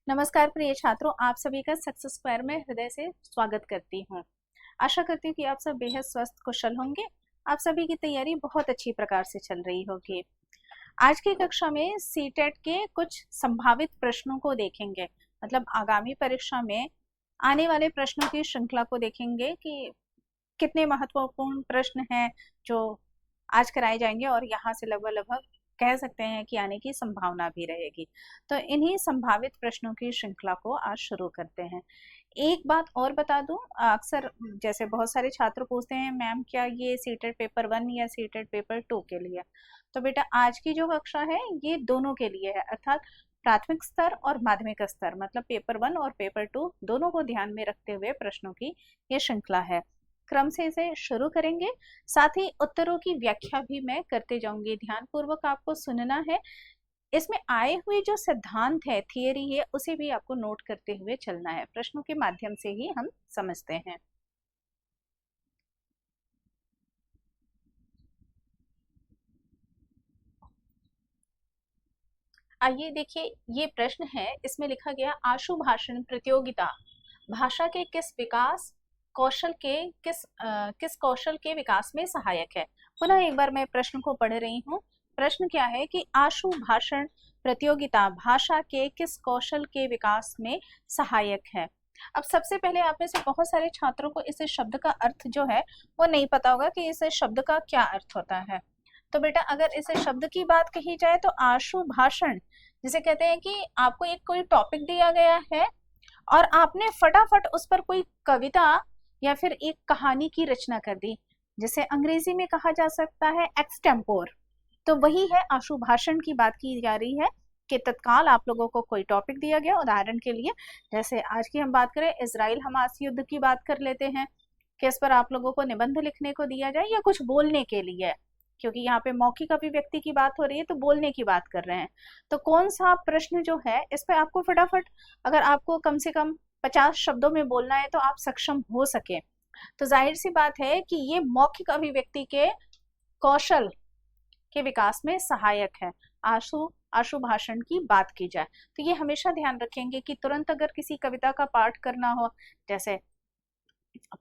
नमस्कार प्रिय छात्रों, आप सभी का सक्सेस स्क्वायर में हृदय से स्वागत करती हूँ। आशा करती हूँ कि आप सब बेहद स्वस्थ कुशल होंगे। आप सभी की तैयारी बहुत अच्छी प्रकार से चल रही होगी। आज की कक्षा में सीटेट के कुछ संभावित प्रश्नों को देखेंगे, मतलब आगामी परीक्षा में आने वाले प्रश्नों की श्रृंखला को देखेंगे कि कितने महत्वपूर्ण प्रश्न हैं जो आज कराए जाएंगे और यहाँ से लगभग लगभग कह सकते हैं कि आने की संभावना भी रहेगी। तो इन्हीं संभावित प्रश्नों की श्रृंखला को आज शुरू करते हैं। एक बात और बता दूं, अक्सर जैसे बहुत सारे छात्र पूछते हैं मैम क्या ये सीटेट पेपर 1 या सीटेट पेपर 2 के लिए। तो बेटा आज की जो कक्षा है ये दोनों के लिए है, अर्थात प्राथमिक स्तर और माध्यमिक स्तर, मतलब पेपर 1 और पेपर 2 दोनों को ध्यान में रखते हुए प्रश्नों की ये श्रृंखला है। क्रम से इसे शुरू करेंगे, साथ ही उत्तरों की व्याख्या भी मैं करते जाऊंगी। ध्यान पूर्वक आपको सुनना है। इसमें आए हुए जो सिद्धांत है, थियरी है, उसे भी आपको नोट करते हुए चलना है। प्रश्नों के माध्यम से ही हम समझते हैं। आइए देखिए, ये प्रश्न है, इसमें लिखा गया आशु भाषण प्रतियोगिता भाषा के किस विकास कौशल के किस कौशल के विकास में सहायक है। पुनः एक बार मैं प्रश्न को पढ़ रही हूँ। प्रश्न क्या है कि आशु भाषण प्रतियोगिता भाषा के किस कौशल के विकास में सहायक है। अब सबसे पहले आप में से बहुत सारे छात्रों को इस शब्द का अर्थ जो है वो नहीं पता होगा कि इस शब्द का क्या अर्थ होता है। तो बेटा अगर इस शब्द की बात कही जाए तो आशु भाषण जिसे कहते हैं कि आपको एक कोई टॉपिक दिया गया है और आपने फटाफट उस पर कोई कविता या फिर एक कहानी की रचना कर दी, जिसे अंग्रेजी में कहा जा सकता है एक्सटेम्पोर। तो वही है आशु भाषण की बात की जा रही है कि तत्काल आप लोगों को कोई टॉपिक दिया गया, उदाहरण के लिए जैसे आज की हम बात करें इजराइल हमास युद्ध की बात कर लेते हैं कि इस पर आप लोगों को निबंध लिखने को दिया जाए या कुछ बोलने के लिए, क्योंकि यहाँ पे मौखिक अभिव्यक्ति की बात हो रही है तो बोलने की बात कर रहे हैं। तो कौन सा प्रश्न जो है इस पे आपको फटाफट, अगर आपको कम से कम 50 शब्दों में बोलना है तो आप सक्षम हो सके, तो जाहिर सी बात है कि ये मौखिक अभिव्यक्ति के कौशल के विकास में सहायक है। आशु भाषण की बात की जाए तो ये हमेशा ध्यान रखेंगे कि तुरंत अगर किसी कविता का पाठ करना हो, जैसे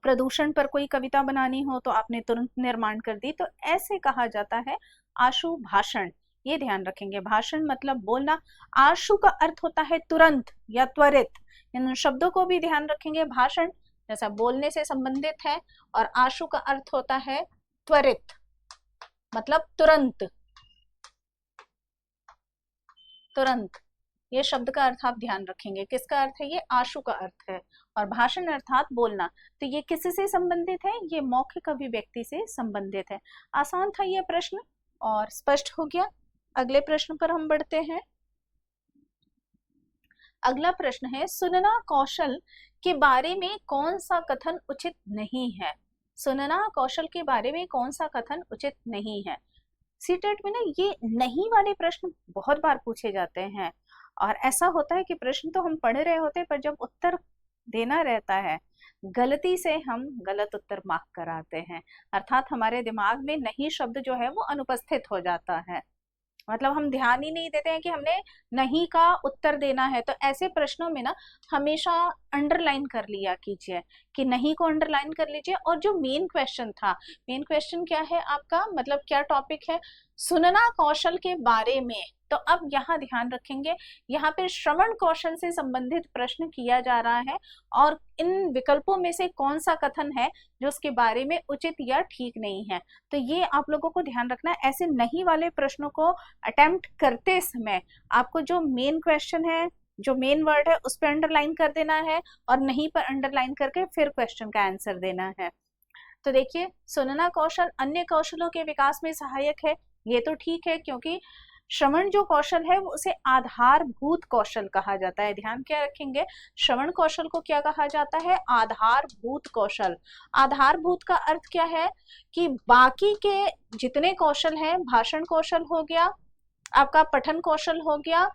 प्रदूषण पर कोई कविता बनानी हो तो आपने तुरंत निर्माण कर दी, तो ऐसे कहा जाता है आशु भाषण। ये ध्यान रखेंगे, भाषण मतलब बोलना। आशु का अर्थ होता है तुरंत या त्वरित, इन शब्दों को भी ध्यान रखेंगे। भाषण जैसा बोलने से संबंधित है और आशु का अर्थ होता है त्वरित, मतलब तुरंत। तुरंत ये शब्द का अर्थ आप ध्यान रखेंगे। किसका अर्थ है? ये आशु का अर्थ है। और भाषण अर्थात बोलना, तो ये किससे संबंधित है? ये मौखिक अभिव्यक्ति से संबंधित है। आसान था ये प्रश्न और स्पष्ट हो गया। अगले प्रश्न पर हम बढ़ते हैं। अगला प्रश्न है सुनना कौशल के बारे में कौन सा कथन उचित नहीं है। सुनना कौशल के बारे में कौन सा कथन उचित नहीं है। सीटेट में ना ये नहीं वाले प्रश्न बहुत बार पूछे जाते हैं और ऐसा होता है कि प्रश्न तो हम पढ़ रहे होते हैं पर जब उत्तर देना रहता है गलती से हम गलत उत्तर मार्क कराते हैं, अर्थात हमारे दिमाग में नहीं शब्द जो है वो अनुपस्थित हो जाता है। मतलब हम ध्यान ही नहीं देते हैं कि हमने नहीं का उत्तर देना है। तो ऐसे प्रश्नों में ना हमेशा अंडरलाइन कर लिया कीजिए कि नहीं को अंडरलाइन कर लीजिए। और जो मेन क्वेश्चन था, मेन क्वेश्चन क्या है आपका, मतलब क्या टॉपिक है? सुनना कौशल के बारे में। तो अब यहाँ ध्यान रखेंगे, यहाँ पे श्रवण कौशल से संबंधित प्रश्न किया जा रहा है और इन विकल्पों में से कौन सा कथन है जो उसके बारे में उचित या ठीक नहीं है। तो ये आप लोगों को ध्यान रखना है। ऐसे नहीं वाले प्रश्नों को अटेम्प्ट करते समय आपको जो मेन क्वेश्चन है, जो मेन वर्ड है, उस पर अंडरलाइन कर देना है और नहीं पर अंडरलाइन करके फिर क्वेश्चन का आंसर देना है। तो देखिए, सुनना कौशल अन्य कौशलों के विकास में सहायक है, ये तो ठीक है, क्योंकि श्रवण जो कौशल है वो उसे आधारभूत कौशल कहा जाता है। ध्यान क्या रखेंगे, श्रवण कौशल को क्या कहा जाता है? आधारभूत कौशल। आधारभूत का अर्थ क्या है कि बाकी के जितने कौशल हैं, भाषण कौशल हो गया, आपका पठन कौशल हो गया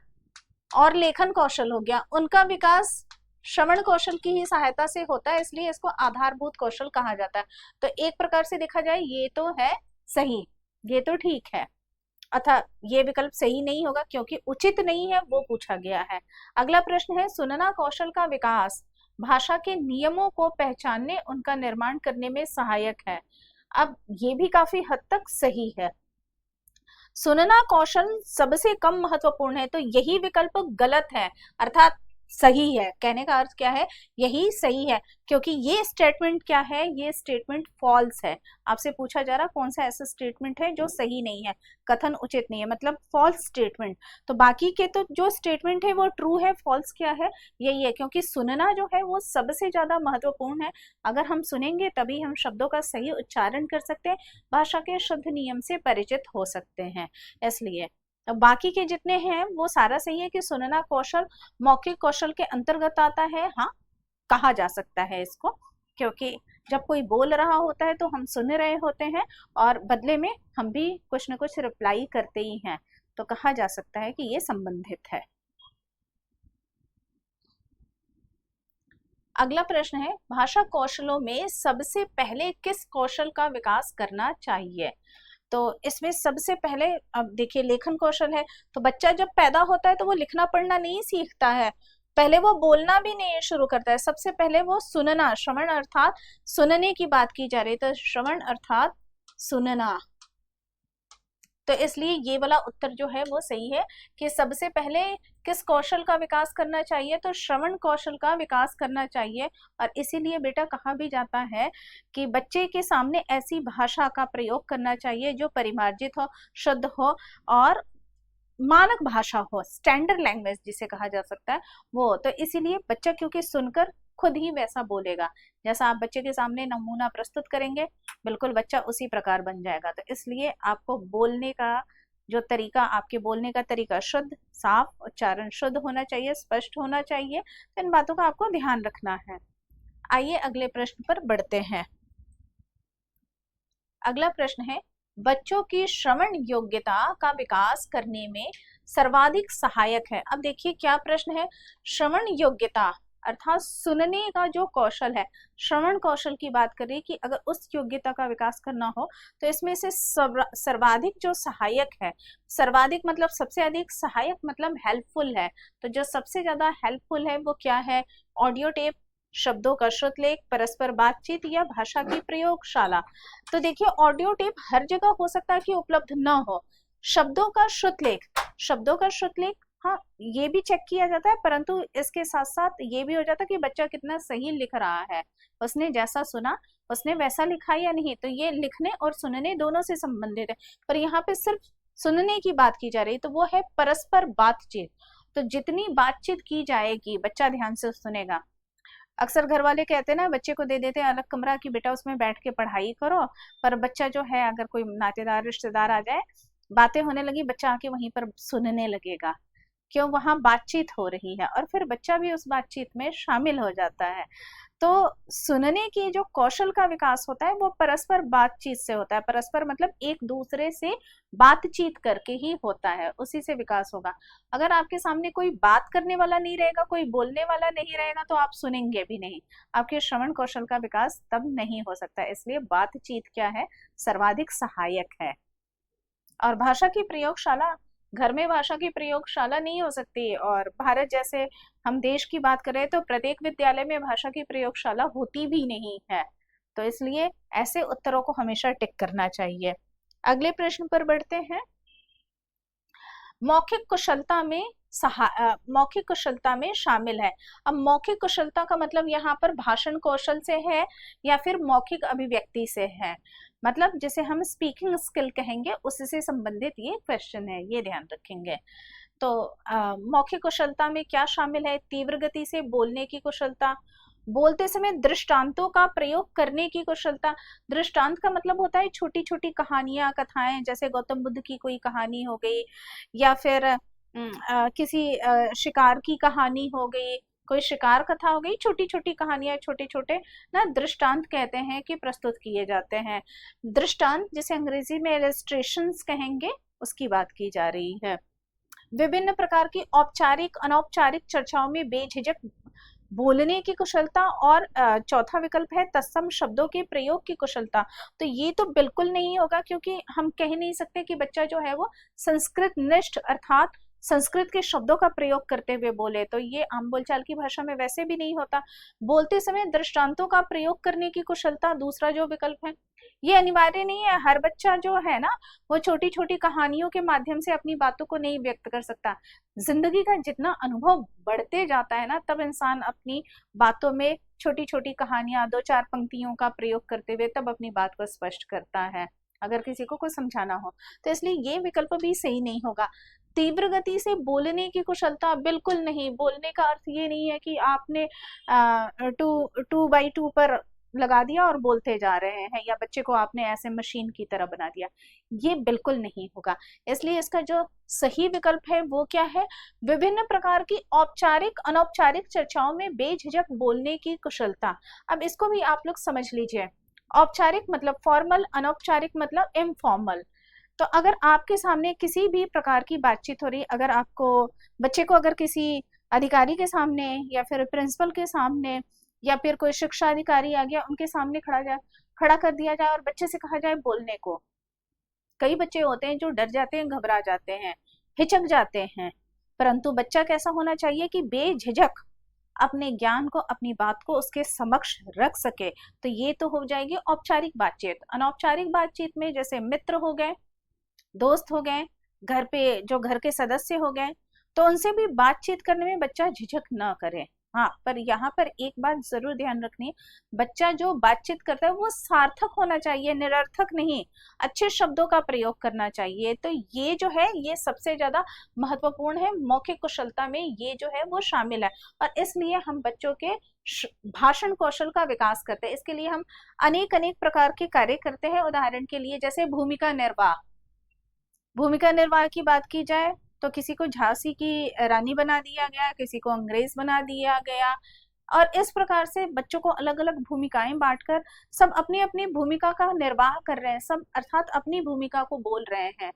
और लेखन कौशल हो गया, उनका विकास श्रवण कौशल की ही सहायता से होता है, इसलिए इसको आधारभूत कौशल कहा जाता है। तो एक प्रकार से देखा जाए ये तो है सही, ये तो ठीक है। अतः ये विकल्प सही नहीं होगा क्योंकि उचित नहीं है, वो पूछा गया है। अगला प्रश्न है, सुनना कौशल का विकास भाषा के नियमों को पहचानने, उनका निर्माण करने में सहायक है। अब ये भी काफी हद तक सही है। सुनना कौशल सबसे कम महत्वपूर्ण है, तो यही विकल्प गलत है, अर्थात सही है। कहने का अर्थ क्या है, यही सही है, क्योंकि ये स्टेटमेंट क्या है, ये स्टेटमेंट फॉल्स है। आपसे पूछा जा रहा कौन सा ऐसा स्टेटमेंट है जो सही नहीं है, कथन उचित नहीं है, मतलब फॉल्स स्टेटमेंट। तो बाकी के तो जो स्टेटमेंट है वो ट्रू है, फॉल्स क्या है, यही है, क्योंकि सुनना जो है वो सबसे ज्यादा महत्वपूर्ण है। अगर हम सुनेंगे तभी हम शब्दों का सही उच्चारण कर सकते हैं, भाषा के शुद्ध नियम से परिचित हो सकते हैं। इसलिए बाकी के जितने हैं वो सारा सही है कि सुनना कौशल मौखिक कौशल के अंतर्गत आता है। हाँ, कहा जा सकता है इसको, क्योंकि जब कोई बोल रहा होता है तो हम सुन रहे होते हैं और बदले में हम भी कुछ न कुछ रिप्लाई करते ही हैं, तो कहा जा सकता है कि ये संबंधित है। अगला प्रश्न है, भाषा कौशलों में सबसे पहले किस कौशल का विकास करना चाहिए? तो इसमें सबसे पहले, अब देखिए लेखन कौशल है, तो बच्चा जब पैदा होता है तो वो लिखना पढ़ना नहीं सीखता है, पहले वो बोलना भी नहीं शुरू करता है, सबसे पहले वो सुनना, श्रवण अर्थात सुनने की बात की जा रही है, तो श्रवण अर्थात सुनना। तो इसलिए ये वाला उत्तर जो है वो सही है कि सबसे पहले किस कौशल का विकास करना चाहिए, तो श्रवण कौशल का विकास करना चाहिए। और इसीलिए बेटा कहा भी जाता है कि बच्चे के सामने ऐसी भाषा का प्रयोग करना चाहिए जो परिमार्जित हो, शुद्ध हो और मानक भाषा हो, स्टैंडर्ड लैंग्वेज जिसे कहा जा सकता है वो। तो इसीलिए बच्चा क्योंकि सुनकर खुद ही वैसा बोलेगा, जैसा आप बच्चे के सामने नमूना प्रस्तुत करेंगे बिल्कुल बच्चा उसी प्रकार बन जाएगा। तो इसलिए आपको बोलने का जो तरीका, आपके बोलने का तरीका शुद्ध, साफ, उच्चारण शुद्ध होना चाहिए, स्पष्ट होना चाहिए। तो इन बातों का आपको ध्यान रखना है। आइए अगले प्रश्न पर बढ़ते हैं। अगला प्रश्न है, बच्चों की श्रवण योग्यता का विकास करने में सर्वाधिक सहायक है। अब देखिए क्या प्रश्न है, श्रवण योग्यता अर्थात सुनने का जो कौशल है, श्रवण कौशल की बात करें कि अगर उस योग्यता का विकास करना हो तो इसमें से सर्वाधिक जो सहायक है, सर्वाधिक मतलब सबसे अधिक, सहायक मतलब हेल्पफुल है, तो जो सबसे ज्यादा हेल्पफुल है वो क्या है, ऑडियो टेप, शब्दों का श्रुतलेख, परस्पर बातचीत या भाषा की प्रयोगशाला। तो देखिए ऑडियो टेप हर जगह हो सकता है कि उपलब्ध न हो, शब्दों का श्रुतलेख, शब्दों का श्रुतलेख हाँ ये भी चेक किया जाता है, परंतु इसके साथ साथ ये भी हो जाता है कि बच्चा कितना सही लिख रहा है, उसने जैसा सुना उसने वैसा लिखा या नहीं। तो ये लिखने और सुनने दोनों से संबंधित है, पर यहाँ पे सिर्फ सुनने की बात की जा रही है, तो वो है परस्पर बातचीत। तो जितनी बातचीत की जाएगी बच्चा ध्यान से सुनेगा। अक्सर घर वाले कहते हैं ना, बच्चे को दे देते हैं अलग कमरा कि बेटा उसमें बैठ के पढ़ाई करो, पर बच्चा जो है अगर कोई नातेदार रिश्तेदार आ जाए, बातें होने लगी, बच्चा आके वहीं पर सुनने लगेगा, क्यों, वहां बातचीत हो रही है और फिर बच्चा भी उस बातचीत में शामिल हो जाता है। तो सुनने की जो कौशल का विकास होता है वो परस्पर बातचीत से होता है, परस्पर मतलब एक दूसरे से बातचीत करके ही होता है, उसी से विकास होगा। अगर आपके सामने कोई बात करने वाला नहीं रहेगा, कोई बोलने वाला नहीं रहेगा, तो आप सुनेंगे भी नहीं, आपके श्रवण कौशल का विकास तब नहीं हो सकता। इसलिए बातचीत क्या है, सर्वाधिक सहायक है। और भाषा की प्रयोगशाला, घर में भाषा की प्रयोगशाला नहीं हो सकती, और भारत जैसे हम देश की बात करें तो प्रत्येक विद्यालय में भाषा की प्रयोगशाला होती भी नहीं है। तो इसलिए ऐसे उत्तरों को हमेशा टिक करना चाहिए। अगले प्रश्न पर बढ़ते हैं। मौखिक कुशलता में मौखिक कुशलता में शामिल है। अब मौखिक कुशलता का मतलब यहाँ पर भाषण कौशल से है या फिर मौखिक अभिव्यक्ति से है, मतलब जिसे हम स्पीकिंग स्किल कहेंगे उससे संबंधित ये क्वेश्चन है, ये ध्यान रखेंगे। तो मौखिक कुशलता में क्या शामिल है, तीव्र गति से बोलने की कुशलता, बोलते समय दृष्टांतों का प्रयोग करने की कुशलता। दृष्टांत का मतलब होता है छोटी छोटी कहानियां, कथाएं, जैसे गौतम बुद्ध की कोई कहानी हो गई या फिर किसी शिकार की कहानी हो गई, कोई शिकार कथा हो गई, छोटी छोटी कहानियां, छोटे छोटे ना दृष्टांत कहते हैं कि प्रस्तुत किए जाते हैं। दृष्टांत जिसे अंग्रेजी में इलस्ट्रेशंस कहेंगे उसकी बात की जा रही है। विभिन्न प्रकार की औपचारिक अनौपचारिक चर्चाओं में बेझिझक बोलने की कुशलता और चौथा विकल्प है तत्सम शब्दों के प्रयोग की कुशलता। तो ये तो बिल्कुल नहीं होगा, क्योंकि हम कह नहीं सकते कि बच्चा जो है वो संस्कृत निष्ठ अर्थात संस्कृत के शब्दों का प्रयोग करते हुए बोले, तो ये आम बोलचाल की भाषा में वैसे भी नहीं होता। बोलते समय दृष्टांतों का प्रयोग करने की कुशलता दूसरा जो विकल्प है, ये अनिवार्य नहीं है। हर बच्चा जो है ना वो छोटी छोटी कहानियों के माध्यम से अपनी बातों को नहीं व्यक्त कर सकता। जिंदगी का जितना अनुभव बढ़ते जाता है ना, तब इंसान अपनी बातों में छोटी छोटी कहानियां, दो चार पंक्तियों का प्रयोग करते हुए तब अपनी बात को स्पष्ट करता है, अगर किसी को कुछ समझाना हो। तो इसलिए ये विकल्प भी सही नहीं होगा। तीव्र गति से बोलने की कुशलता, बिल्कुल नहीं। बोलने का अर्थ ये नहीं है कि आपने टू टू बाई टू पर लगा दिया और बोलते जा रहे हैं, या बच्चे को आपने ऐसे मशीन की तरह बना दिया, ये बिल्कुल नहीं होगा। इसलिए इसका जो सही विकल्प है वो क्या है, विभिन्न प्रकार की औपचारिक अनौपचारिक चर्चाओं में बेझिझक बोलने की कुशलता। अब इसको भी आप लोग समझ लीजिए। औपचारिक मतलब फॉर्मल, अनौपचारिक मतलब इनफॉर्मल। तो अगर आपके सामने किसी भी प्रकार की बातचीत हो रही, अगर आपको बच्चे को अगर किसी अधिकारी के सामने या फिर प्रिंसिपल के सामने या फिर कोई शिक्षा अधिकारी आ गया उनके सामने खड़ा कर दिया जाए और बच्चे से कहा जाए बोलने को, कई बच्चे होते हैं जो डर जाते हैं, घबरा जाते हैं, हिचक जाते हैं। परंतु बच्चा कैसा होना चाहिए कि बेझिझक अपने ज्ञान को, अपनी बात को उसके समक्ष रख सके। तो ये तो हो जाएगी औपचारिक बातचीत। अनौपचारिक बातचीत में जैसे मित्र हो गए, दोस्त हो गए, घर पे जो घर के सदस्य हो गए, तो उनसे भी बातचीत करने में बच्चा झिझक ना करे। हाँ, पर यहाँ पर एक बात जरूर ध्यान रखनी, बच्चा जो बातचीत करता है वो सार्थक होना चाहिए, निरर्थक नहीं। अच्छे शब्दों का प्रयोग करना चाहिए। तो ये जो है ये सबसे ज्यादा महत्वपूर्ण है, मौखिक कुशलता में ये जो है वो शामिल है। और इसलिए हम बच्चों के भाषण कौशल का विकास करते हैं। इसके लिए हम अनेक अनेक प्रकार के कार्य करते हैं। उदाहरण के लिए जैसे भूमिका निर्वाह, भूमिका निर्वाह की बात की जाए तो किसी को झांसी की रानी बना दिया गया, किसी को अंग्रेज बना दिया गया, और इस प्रकार से बच्चों को अलग अलग भूमिकाएं बांटकर सब अपनी अपनी भूमिका का निर्वाह कर रहे हैं, सब अर्थात अपनी भूमिका को बोल रहे हैं।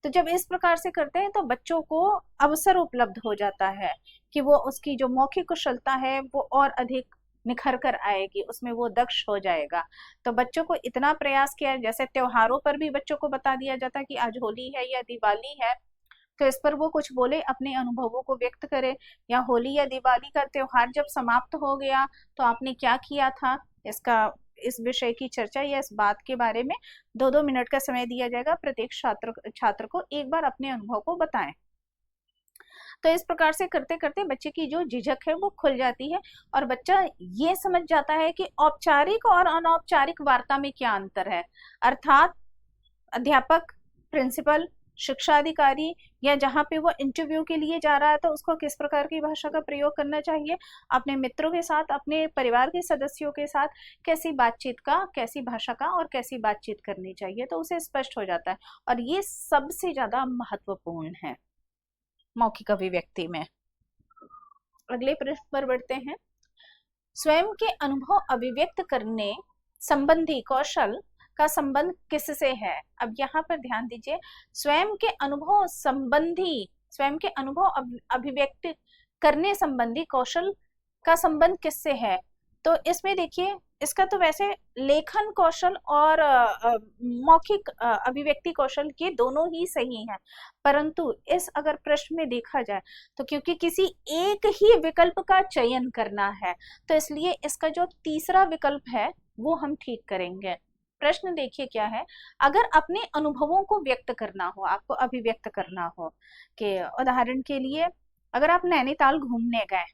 तो जब इस प्रकार से करते हैं तो बच्चों को अवसर उपलब्ध हो जाता है कि वो उसकी जो मौखिक कुशलता है वो और अधिक निखर कर आएगी, उसमें वो दक्ष हो जाएगा। तो बच्चों को इतना प्रयास किया, जैसे त्योहारों पर भी बच्चों को बता दिया जाता है कि आज होली है या दिवाली है, तो इस पर वो कुछ बोले, अपने अनुभवों को व्यक्त करे। या होली या दिवाली का त्योहार जब समाप्त हो गया तो आपने क्या किया था, इसका इस विषय की चर्चा या इस बात के बारे में 2-2 मिनट का समय दिया जाएगा। प्रत्येक छात्र को एक बार अपने अनुभव को बताएं। तो इस प्रकार से करते करते बच्चे की जो झिझक है वो खुल जाती है और बच्चा ये समझ जाता है कि औपचारिक और अनौपचारिक वार्ता में क्या अंतर है। अर्थात अध्यापक, प्रिंसिपल, शिक्षा अधिकारी या जहाँ पे वो इंटरव्यू के लिए जा रहा है तो उसको किस प्रकार की भाषा का प्रयोग करना चाहिए, अपने मित्रों के साथ, अपने परिवार के सदस्यों के साथ कैसी बातचीत का, कैसी भाषा का और कैसी बातचीत करनी चाहिए, तो उसे स्पष्ट हो जाता है। और ये सबसे ज्यादा महत्वपूर्ण है मौखिक अभिव्यक्ति में। अगले प्रश्न पर बढ़ते हैं। स्वयं के अनुभव अभिव्यक्त करने संबंधी कौशल का संबंध किससे है? अब यहाँ पर ध्यान दीजिए, स्वयं के अनुभव संबंधी, स्वयं के अनुभव अभिव्यक्त करने संबंधी कौशल का संबंध किससे है? तो इसमें देखिए, इसका तो वैसे लेखन कौशल और मौखिक अभिव्यक्ति कौशल ये दोनों ही सही हैं, परंतु इस अगर प्रश्न में देखा जाए तो क्योंकि किसी एक ही विकल्प का चयन करना है, तो इसलिए इसका जो तीसरा विकल्प है वो हम ठीक करेंगे। प्रश्न देखिए क्या है, अगर अपने अनुभवों को व्यक्त करना हो, आपको अभिव्यक्त करना हो, कि उदाहरण के लिए अगर आप नैनीताल घूमने गए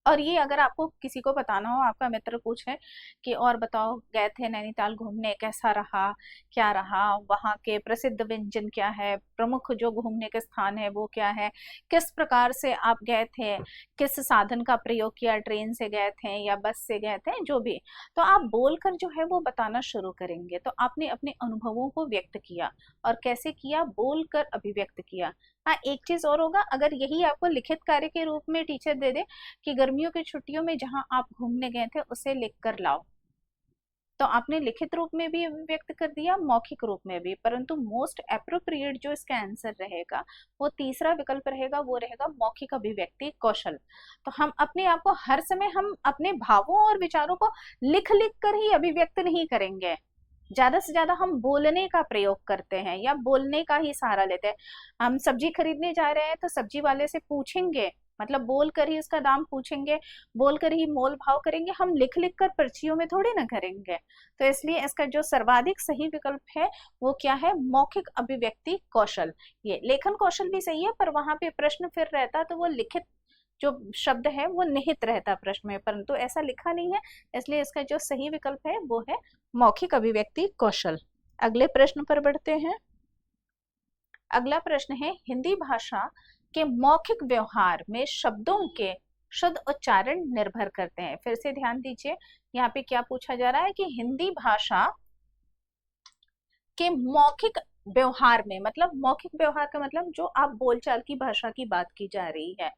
और ये अगर आपको किसी को बताना हो, आपका मित्र पूछे कि और बताओ गए थे नैनीताल घूमने, कैसा रहा, क्या रहा, वहाँ के प्रसिद्ध व्यंजन क्या है, प्रमुख जो घूमने के स्थान है वो क्या है, किस प्रकार से आप गए थे, किस साधन का प्रयोग किया, ट्रेन से गए थे या बस से गए थे, जो भी, तो आप बोलकर जो है वो बताना शुरू करेंगे। तो आपने अपने अनुभवों को व्यक्त किया, और कैसे किया, बोलकर अभिव्यक्त किया। हाँ, एक चीज और होगा, अगर यही आपको लिखित कार्य के रूप में टीचर दे दे कि गर्मियों की छुट्टियों में जहां आप घूमने गए थे उसे लिख कर लाओ, तो आपने लिखित रूप में भी अभिव्यक्त कर दिया, मौखिक रूप में भी, परंतु मोस्ट एप्रोप्रिएट जो इसका आंसर रहेगा वो तीसरा विकल्प रहेगा, वो रहेगा मौखिक अभिव्यक्ति कौशल। तो हम अपने आप को हर समय हम अपने भावों और विचारों को लिख लिख कर ही अभिव्यक्त नहीं करेंगे। ज्यादा से ज्यादा हम बोलने का प्रयोग करते हैं या बोलने का ही सहारा लेते हैं। हम सब्जी खरीदने जा रहे हैं तो सब्जी वाले से पूछेंगे, मतलब बोल कर ही उसका दाम पूछेंगे, बोल कर ही मोल भाव करेंगे, हम लिख लिख कर पर्चियों में थोड़ी ना करेंगे। तो इसलिए इसका जो सर्वाधिक सही विकल्प है वो क्या है, मौखिक अभिव्यक्ति कौशल। ये लेखन कौशल भी सही है, पर वहां पे प्रश्न फिर रहता तो वो लिखित जो शब्द है वो निहित रहता प्रश्न में, परंतु ऐसा लिखा नहीं है, इसलिए इसका जो सही विकल्प है वो है मौखिक अभिव्यक्ति कौशल। अगले प्रश्न पर बढ़ते हैं। अगला प्रश्न है, हिंदी भाषा के मौखिक व्यवहार में शब्दों के शुद्ध उच्चारण निर्भर करते हैं। फिर से ध्यान दीजिए, यहाँ पे क्या पूछा जा रहा है कि हिंदी भाषा के मौखिक व्यवहार में, मतलब मौखिक व्यवहार का मतलब जो आप बोलचाल की भाषा की बात की जा रही है,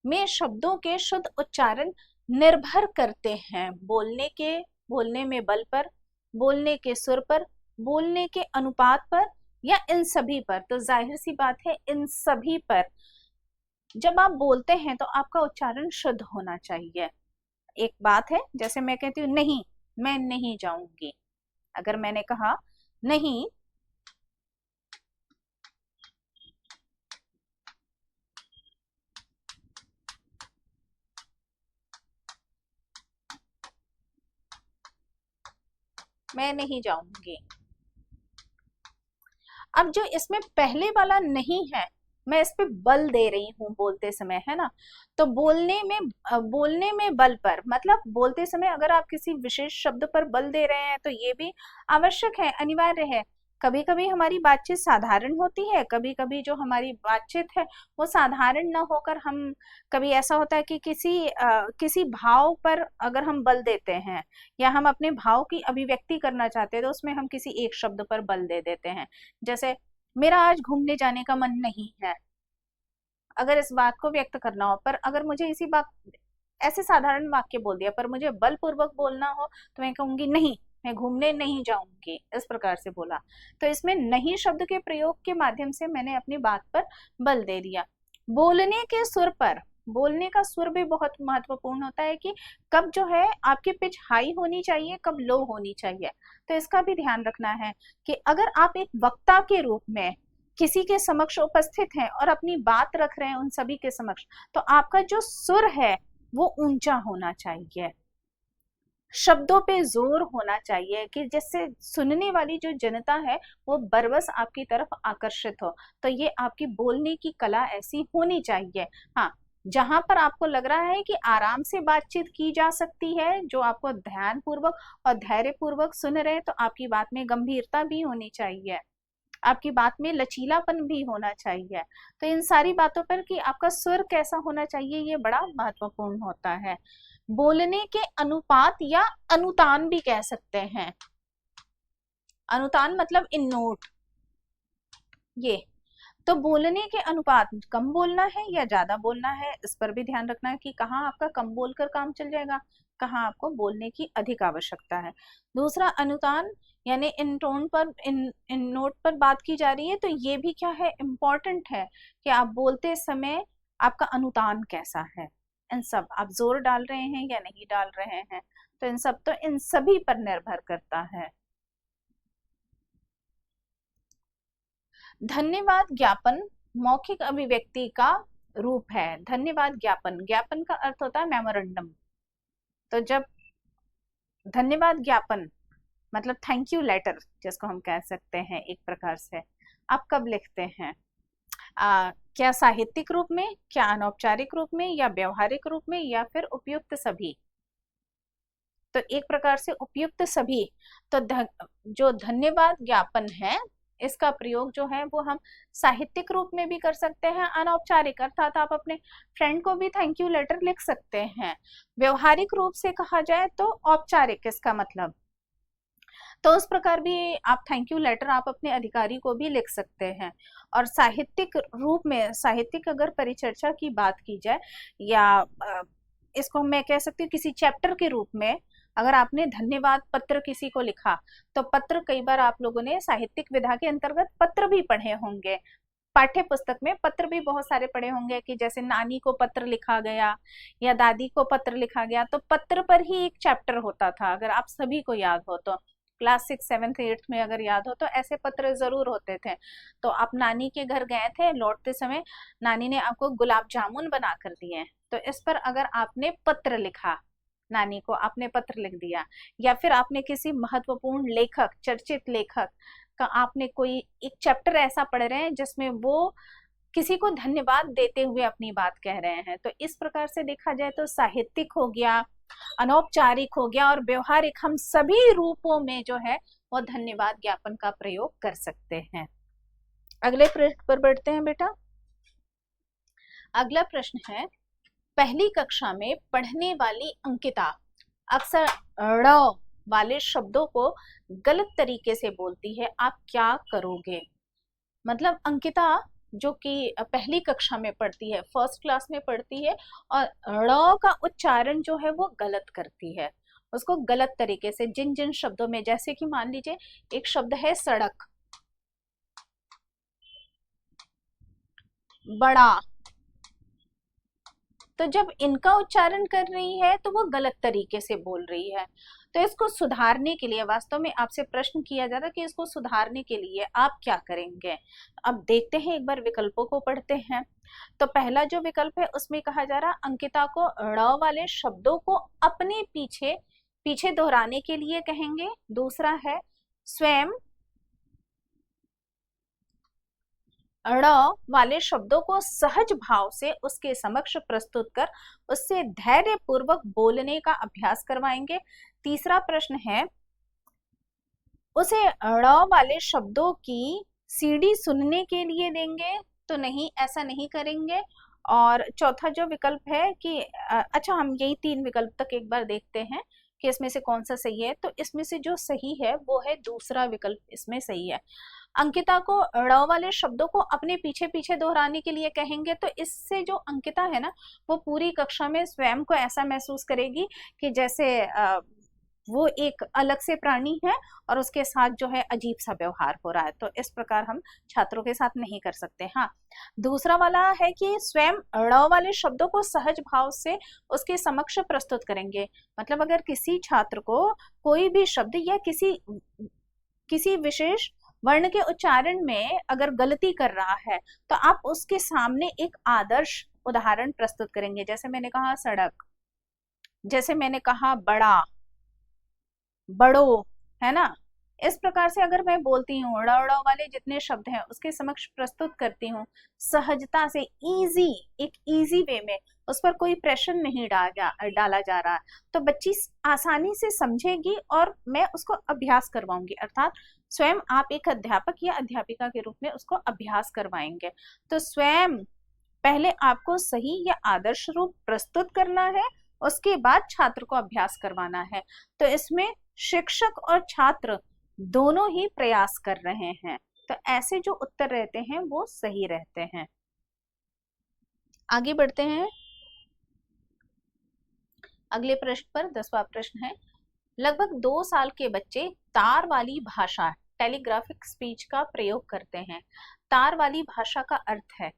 में शब्दों के शुद्ध उच्चारण निर्भर करते हैं बोलने में बल पर, बोलने के सुर पर, बोलने के अनुपात पर, या इन सभी पर। तो जाहिर सी बात है इन सभी पर। जब आप बोलते हैं तो आपका उच्चारण शुद्ध होना चाहिए। एक बात है, जैसे मैं कहती हूँ नहीं, मैं नहीं जाऊंगी, अगर मैंने कहा नहीं, मैं नहीं जाऊंगी, अब जो इसमें पहले वाला नहीं है, मैं इस पे बल दे रही हूँ बोलते समय, है ना। तो बोलने में बल पर, मतलब बोलते समय अगर आप किसी विशेष शब्द पर बल दे रहे हैं तो ये भी आवश्यक है, अनिवार्य है। कभी कभी हमारी बातचीत साधारण होती है, कभी कभी जो हमारी बातचीत है वो साधारण ना होकर हम, कभी ऐसा होता है कि किसी भाव पर अगर हम बल देते हैं या हम अपने भाव की अभिव्यक्ति करना चाहते हैं तो उसमें हम किसी एक शब्द पर बल दे देते हैं। जैसे मेरा आज घूमने जाने का मन नहीं है, अगर इस बात को व्यक्त करना हो, पर अगर मुझे इसी बात, ऐसे साधारण वाक्य बोल दिया, पर मुझे बलपूर्वक बोलना हो तो मैं कहूंगी नहीं, मैं घूमने नहीं जाऊंगी, इस प्रकार से बोला। तो इसमें नहीं शब्द के प्रयोग के माध्यम से मैंने अपनी बात पर बल दे दिया। बोलने के सुर पर, बोलने का सुर भी बहुत महत्वपूर्ण होता है कि कब जो है आपकी पिच हाई होनी चाहिए, कब लो होनी चाहिए। तो इसका भी ध्यान रखना है कि अगर आप एक वक्ता के रूप में किसी के समक्ष उपस्थित हैं और अपनी बात रख रहे हैं उन सभी के समक्ष, तो आपका जो सुर है वो ऊंचा होना चाहिए, शब्दों पे जोर होना चाहिए कि जिससे सुनने वाली जो जनता है वो बरबस आपकी तरफ आकर्षित हो। तो ये आपकी बोलने की कला ऐसी होनी चाहिए। हाँ, जहां पर आपको लग रहा है कि आराम से बातचीत की जा सकती है, जो आपको ध्यान पूर्वक और धैर्य पूर्वक सुन रहे हैं, तो आपकी बात में गंभीरता भी होनी चाहिए, आपकी बात में लचीलापन भी होना चाहिए। तो इन सारी बातों पर कि आपका सुर कैसा होना चाहिए ये बड़ा महत्वपूर्ण होता है। बोलने के अनुपात या अनुतान भी कह सकते हैं, अनुतान मतलब इन नोट, ये तो बोलने के अनुपात, कम बोलना है या ज्यादा बोलना है, इस पर भी ध्यान रखना है कि कहाँ आपका कम बोलकर काम चल जाएगा, कहाँ आपको बोलने की अधिक आवश्यकता है। दूसरा अनुतान, यानी इन टोन पर, इन नोट पर बात की जा रही है, तो ये भी क्या है, इम्पोर्टेंट है कि आप बोलते समय आपका अनुतान कैसा है। इन सब आप जोर डाल रहे हैं या नहीं डाल रहे हैं, तो इन सब, तो इन सभी पर निर्भर करता है। धन्यवाद ज्ञापन मौखिक अभिव्यक्ति का रूप है। धन्यवाद ज्ञापन, ज्ञापन का अर्थ होता है मेमोरेंडम। तो जब धन्यवाद ज्ञापन मतलब थैंक यू लेटर जिसको हम कह सकते हैं एक प्रकार से, आप कब लिखते हैं? क्या साहित्यिक रूप में, क्या अनौपचारिक रूप में, या व्यवहारिक रूप में, या फिर उपयुक्त सभी? तो एक प्रकार से उपयुक्त सभी। तो जो धन्यवाद ज्ञापन है इसका प्रयोग जो है वो हम साहित्यिक रूप में भी कर सकते हैं, अनौपचारिक अर्थात आप अपने फ्रेंड को भी थैंक यू लेटर लिख सकते हैं। व्यवहारिक रूप से कहा जाए तो औपचारिक इसका मतलब, तो उस प्रकार भी आप थैंक यू लेटर आप अपने अधिकारी को भी लिख सकते हैं। और साहित्यिक रूप में, साहित्यिक अगर परिचर्चा की बात की जाए, या इसको मैं कह सकती हूँ किसी चैप्टर के रूप में, अगर आपने धन्यवाद पत्र किसी को लिखा, तो पत्र कई बार आप लोगों ने साहित्यिक विधा के अंतर्गत पत्र भी पढ़े होंगे, पाठ्य पुस्तक में पत्र भी बहुत सारे पढ़े होंगे, कि जैसे नानी को पत्र लिखा गया या दादी को पत्र लिखा गया, तो पत्र पर ही एक चैप्टर होता था। अगर आप सभी को याद हो तो क्लास 6, 7, 8 में अगर याद हो तो ऐसे पत्र जरूर होते थे। तो आप नानी के घर गए थे, लौटते समय नानी ने आपको गुलाब जामुन बना कर दिए, तो इस पर अगर आपने पत्र लिखा, नानी को आपने पत्र लिख दिया, या फिर आपने किसी महत्वपूर्ण लेखक, चर्चित लेखक का आपने कोई एक चैप्टर ऐसा पढ़ रहे हैं जिसमें वो किसी को धन्यवाद देते हुए अपनी बात कह रहे हैं, तो इस प्रकार से देखा जाए तो साहित्यिक हो गया, अनौपचारिक हो गया और व्यवहारिक, हम सभी रूपों में जो है वो धन्यवाद ज्ञापन का प्रयोग कर सकते हैं। अगले प्रश्न पर बढ़ते हैं बेटा। अगला प्रश्न है, पहली कक्षा में पढ़ने वाली अंकिता अक्सर ड़ वाले शब्दों को गलत तरीके से बोलती है, आप क्या करोगे? मतलब अंकिता जो कि पहली कक्षा में पढ़ती है, फर्स्ट क्लास में पढ़ती है, और ड़ का उच्चारण जो है वो गलत करती है, उसको गलत तरीके से जिन जिन शब्दों में, जैसे कि मान लीजिए एक शब्द है सड़क, बड़ा, तो जब इनका उच्चारण कर रही है तो वो गलत तरीके से बोल रही है। तो इसको सुधारने के लिए, वास्तव में आपसे प्रश्न किया जा रहा है कि इसको सुधारने के लिए आप क्या करेंगे। अब देखते हैं, एक बार विकल्पों को पढ़ते हैं। तो पहला जो विकल्प है उसमें कहा जा रहा, अंकिता को ड़ वाले शब्दों को अपने पीछे पीछे दोहराने के लिए कहेंगे। दूसरा है, स्वयं ड़ वाले शब्दों को सहज भाव से उसके समक्ष प्रस्तुत कर उससे धैर्य पूर्वक बोलने का अभ्यास करवाएंगे। तीसरा प्रश्न है, उसे ड़ वाले शब्दों की सीडी सुनने के लिए देंगे, तो नहीं, ऐसा नहीं करेंगे। और चौथा जो विकल्प है कि अच्छा, हम यही 3 विकल्प तक एक बार देखते हैं कि इसमें से कौन सा सही है। तो इसमें से जो सही है वो है दूसरा विकल्प, इसमें सही है। अंकिता को ड़ वाले शब्दों को अपने पीछे पीछे दोहराने के लिए कहेंगे, तो इससे जो अंकिता है ना, वो पूरी कक्षा में स्वयं को ऐसा महसूस करेगी कि जैसे वो एक अलग से प्राणी है और उसके साथ जो है अजीब सा व्यवहार हो रहा है। तो इस प्रकार हम छात्रों के साथ नहीं कर सकते। हाँ, दूसरा वाला है कि स्वयं ड़ वाले शब्दों को सहज भाव से उसके समक्ष प्रस्तुत करेंगे। मतलब अगर किसी छात्र को कोई भी शब्द या किसी विशेष वर्ण के उच्चारण में अगर गलती कर रहा है, तो आप उसके सामने एक आदर्श उदाहरण प्रस्तुत करेंगे। जैसे मैंने कहा सड़क, जैसे मैंने कहा बड़ा, बड़ो, है ना। इस प्रकार से अगर मैं बोलती हूँ, ड़ वाले जितने शब्द हैं उसके समक्ष प्रस्तुत करती हूँ सहजता से, एक इजी वे में, उस पर कोई प्रेशर नहीं डाला जा रहा, तो बच्ची आसानी से समझेगी और मैं उसको अभ्यास करवाऊंगी। अर्थात स्वयं आप एक अध्यापक या अध्यापिका के रूप में उसको अभ्यास करवाएंगे। तो स्वयं पहले आपको सही या आदर्श रूप प्रस्तुत करना है, उसके बाद छात्र को अभ्यास करवाना है। तो इसमें शिक्षक और छात्र दोनों ही प्रयास कर रहे हैं, तो ऐसे जो उत्तर रहते हैं वो सही रहते हैं। आगे बढ़ते हैं अगले प्रश्न पर। 10वां प्रश्न है, लगभग 2 साल के बच्चे तार वाली भाषा, टेलीग्राफिक स्पीच का प्रयोग करते हैं। तार वाली भाषा का अर्थ है,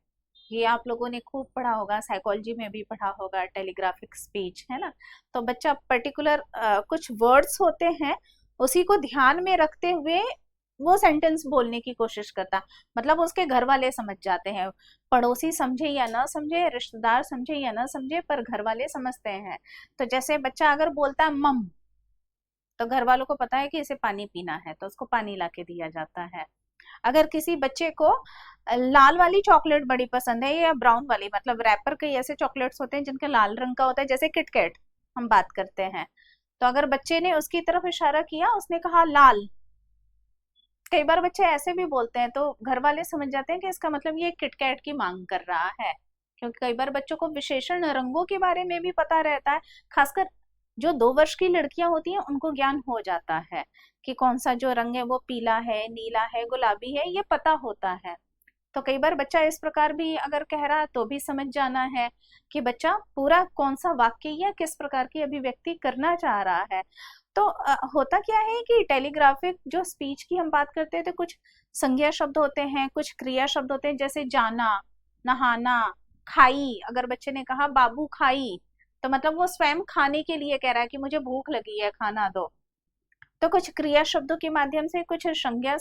ये आप लोगों ने खूब पढ़ा होगा, साइकोलॉजी में भी पढ़ा होगा, टेलीग्राफिक स्पीच, है ना। तो बच्चा पर्टिकुलर कुछ वर्ड्स होते हैं, उसी को ध्यान में रखते हुए वो सेंटेंस बोलने की कोशिश करता। मतलब उसके घर वाले समझ जाते हैं, पड़ोसी समझे या ना समझे, रिश्तेदार समझे या ना समझे, पर घर वाले समझते हैं। तो जैसे बच्चा अगर बोलता है मम, तो घर वालों को पता है कि इसे पानी पीना है, तो उसको पानी ला के दिया जाता है। अगर किसी बच्चे को लाल वाली चॉकलेट बड़ी पसंद है या ब्राउन वाली, मतलब रैपर कई ऐसे चॉकलेट्स होते हैं जिनके लाल रंग का होता है, जैसे किटकैट हम बात करते हैं, तो अगर बच्चे ने उसकी तरफ इशारा किया, उसने कहा लाल, कई बार बच्चे ऐसे भी बोलते हैं, तो घर वाले समझ जाते हैं कि इसका मतलब ये किटकैट की मांग कर रहा है। क्योंकि कई बार बच्चों को विशेषण रंगों के बारे में भी पता रहता है, खासकर जो 2 वर्ष की लड़कियां होती हैं उनको ज्ञान हो जाता है कि कौन सा जो रंग है वो पीला है, नीला है, गुलाबी है, ये पता होता है। तो कई बार बच्चा इस प्रकार भी अगर कह रहा है तो भी समझ जाना है कि बच्चा पूरा कौन सा वाक्य या किस प्रकार की अभिव्यक्ति करना चाह रहा है। तो होता क्या है कि टेलीग्राफिक जो स्पीच की हम बात करते हैं तो कुछ संज्ञा शब्द होते हैं, कुछ क्रिया शब्द होते हैं, जैसे जाना, नहाना, खाई। अगर बच्चे ने कहा बाबू खाई, तो मतलब वो स्वयं खाने के लिए कह रहा है कि मुझे भूख लगी है, खाना दो। तो कुछ क्रिया शब्दों के माध्यम से, कुछ संज्ञा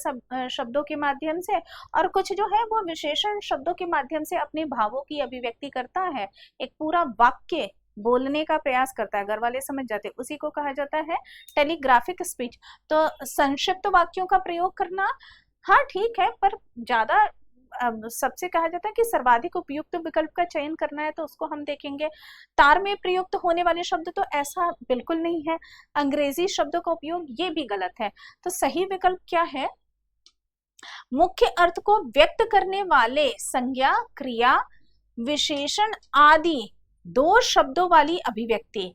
शब्दों के माध्यम से, और कुछ जो है वो विशेषण शब्दों के माध्यम से अपने भावों की अभिव्यक्ति करता है, एक पूरा वाक्य बोलने का प्रयास करता है। घर वाले समझ जाते हैं, उसी को कहा जाता है टेलीग्राफिक स्पीच। तो संक्षिप्त वाक्यों का प्रयोग करना, हाँ ठीक है, पर ज्यादा सबसे कहा जाता है कि सर्वाधिक उपयुक्त विकल्प का चयन करना है तो उसको हम देखेंगे। तार में प्रयुक्त होने वाले शब्द तो ऐसा बिल्कुल नहीं है। अंग्रेजी शब्दों का उपयोग ये भी गलत है। तो सही विकल्प क्या है? मुख्य अर्थ को व्यक्त करने वाले संज्ञा, क्रिया, विशेषण आदि दो शब्दों वाली अभिव्यक्ति।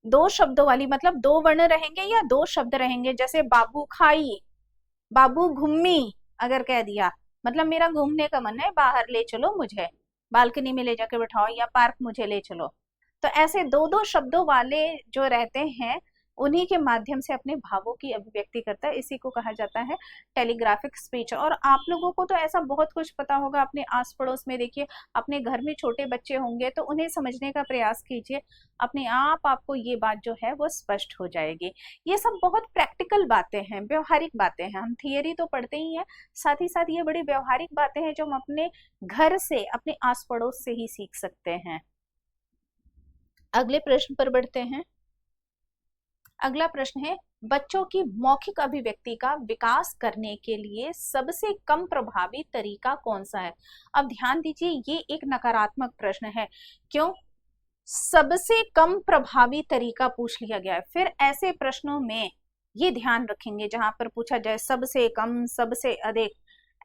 दो शब्दों वाली मतलब दो वर्ण रहेंगे या दो शब्द रहेंगे, जैसे बाबू खाई, बाबू घूमी अगर कह दिया, मतलब मेरा घूमने का मन है, बाहर ले चलो मुझे, बालकनी में ले जाके बिठाओ, या पार्क मुझे ले चलो। तो ऐसे दो दो शब्दों वाले जो रहते हैं, उन्हीं के माध्यम से अपने भावों की अभिव्यक्ति करता है। इसी को कहा जाता है टेलीग्राफिक स्पीच। और आप लोगों को तो ऐसा बहुत कुछ पता होगा, अपने आस पड़ोस में देखिए, अपने घर में छोटे बच्चे होंगे तो उन्हें समझने का प्रयास कीजिए, अपने आप आपको ये बात जो है वो स्पष्ट हो जाएगी। ये सब बहुत प्रैक्टिकल बातें हैं, व्यवहारिक बातें हैं। हम थियरी तो पढ़ते ही हैं, साथ ही साथ ये बड़ी व्यवहारिक बातें हैं जो हम अपने घर से, अपने आस पड़ोस से ही सीख सकते हैं। अगले प्रश्न पर बढ़ते हैं। अगला प्रश्न है, बच्चों की मौखिक अभिव्यक्ति का विकास करने के लिए सबसे कम प्रभावी तरीका कौन सा है? अब ध्यान दीजिए, ये एक नकारात्मक प्रश्न है। क्यों? सबसे कम प्रभावी तरीका पूछ लिया गया है। फिर ऐसे प्रश्नों में ये ध्यान रखेंगे जहां पर पूछा जाए सबसे कम, सबसे अधिक,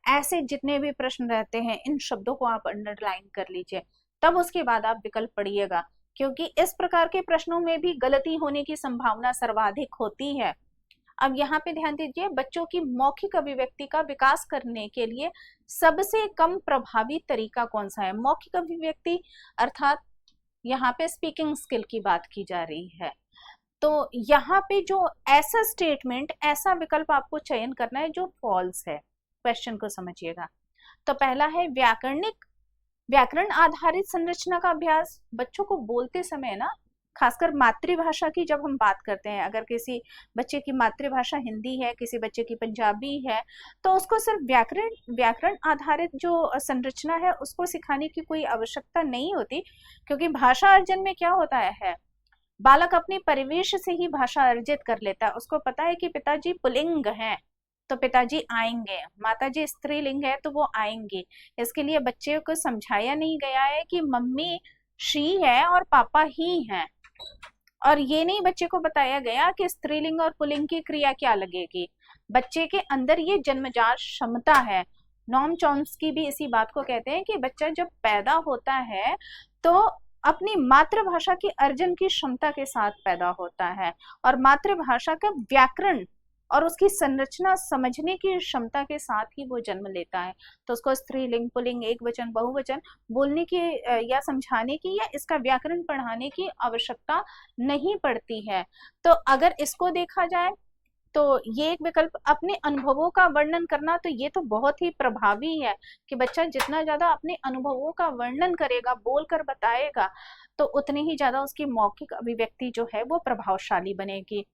ऐसे जितने भी प्रश्न रहते हैं, इन शब्दों को आप अंडरलाइन कर लीजिए, तब उसके बाद आप विकल्प पढ़िएगा, क्योंकि इस प्रकार के प्रश्नों में भी गलती होने की संभावना सर्वाधिक होती है। अब यहाँ पे ध्यान दीजिए, बच्चों की मौखिक अभिव्यक्ति का विकास करने के लिए सबसे कम प्रभावी तरीका कौन सा है? मौखिक अभिव्यक्ति अर्थात यहाँ पे स्पीकिंग स्किल की बात की जा रही है। तो यहाँ पे जो ऐसा स्टेटमेंट, ऐसा विकल्प आपको चयन करना है जो फॉल्स है। क्वेश्चन को समझिएगा। तो पहला है व्याकरण आधारित संरचना का अभ्यास। बच्चों को बोलते समय ना, खासकर मातृभाषा की जब हम बात करते हैं, अगर किसी बच्चे की मातृभाषा हिंदी है, किसी बच्चे की पंजाबी है, तो उसको सिर्फ व्याकरण आधारित जो संरचना है उसको सिखाने की कोई आवश्यकता नहीं होती। क्योंकि भाषा अर्जन में क्या होता है, बालक अपने परिवेश से ही भाषा अर्जित कर लेता है। उसको पता है कि पिताजी पुल्लिंग हैं तो पिताजी आएंगे, माताजी स्त्रीलिंग है तो वो आएंगी। इसके लिए बच्चे को समझाया नहीं गया है कि मम्मी शी है और पापा ही हैं, और ये नहीं बच्चे को बताया गया कि स्त्रीलिंग और पुल्लिंग की क्रिया क्या लगेगी। बच्चे के अंदर ये जन्मजात क्षमता है। नॉम चॉम्स्की भी इसी बात को कहते हैं कि बच्चा जब पैदा होता है तो अपनी मातृभाषा की अर्जन की क्षमता के साथ पैदा होता है, और मातृभाषा का व्याकरण और उसकी संरचना समझने की क्षमता के साथ ही वो जन्म लेता है। तो उसको स्त्रीलिंग, पुल्लिंग, एक वचन, बहुवचन बोलने की या समझाने की या इसका व्याकरण पढ़ाने की आवश्यकता नहीं पड़ती है। तो अगर इसको देखा जाए तो ये एक विकल्प। अपने अनुभवों का वर्णन करना, तो ये तो बहुत ही प्रभावी है कि बच्चा जितना ज्यादा अपने अनुभवों का वर्णन करेगा, बोलकर बताएगा, तो उतनी ही ज्यादा उसकी मौखिक अभिव्यक्ति जो है वो प्रभावशाली बनेगी।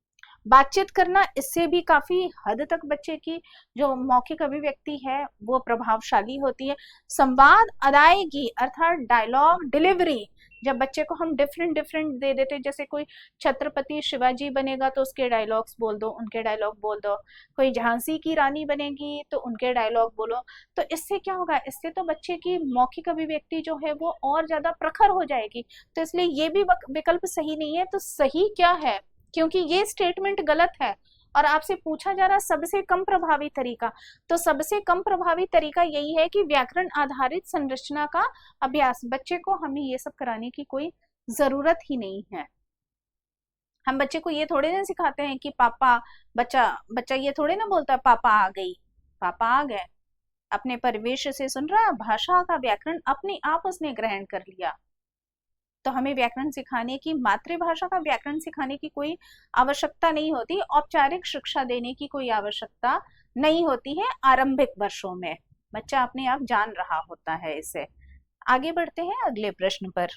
बातचीत करना, इससे भी काफी हद तक बच्चे की जो मौखिक अभिव्यक्ति है वो प्रभावशाली होती है। संवाद अदायगी अर्थात डायलॉग डिलीवरी, जब बच्चे को हम डिफरेंट डिफरेंट दे देते, जैसे कोई छत्रपति शिवाजी बनेगा तो उसके डायलॉग्स बोल दो, उनके डायलॉग बोल दो, कोई झांसी की रानी बनेगी तो उनके डायलॉग बोलो, तो इससे क्या होगा, इससे तो बच्चे की मौखिक अभिव्यक्ति जो है वो और ज्यादा प्रखर हो जाएगी। तो इसलिए ये भी विकल्प सही नहीं है। तो सही क्या है, क्योंकि ये स्टेटमेंट गलत है और आपसे पूछा जा रहा सबसे कम प्रभावी तरीका, तो सबसे कम प्रभावी तरीका यही है कि व्याकरण आधारित संरचना का अभ्यास। बच्चे को हमें ये सब कराने की कोई जरूरत ही नहीं है। हम बच्चे को ये थोड़े ना सिखाते हैं कि पापा, बच्चा ये थोड़े ना बोलता है पापा आ गई, पापा आ गए। अपने परिवेश से सुन रहा है, भाषा का व्याकरण अपने आप उसने ग्रहण कर लिया। तो हमें व्याकरण सिखाने की, मातृभाषा का व्याकरण सिखाने की कोई आवश्यकता नहीं होती, औपचारिक शिक्षा देने की कोई आवश्यकता नहीं होती है आरंभिक वर्षों में। बच्चा अपने आप जान रहा होता है इसे। आगे बढ़ते हैं अगले प्रश्न पर।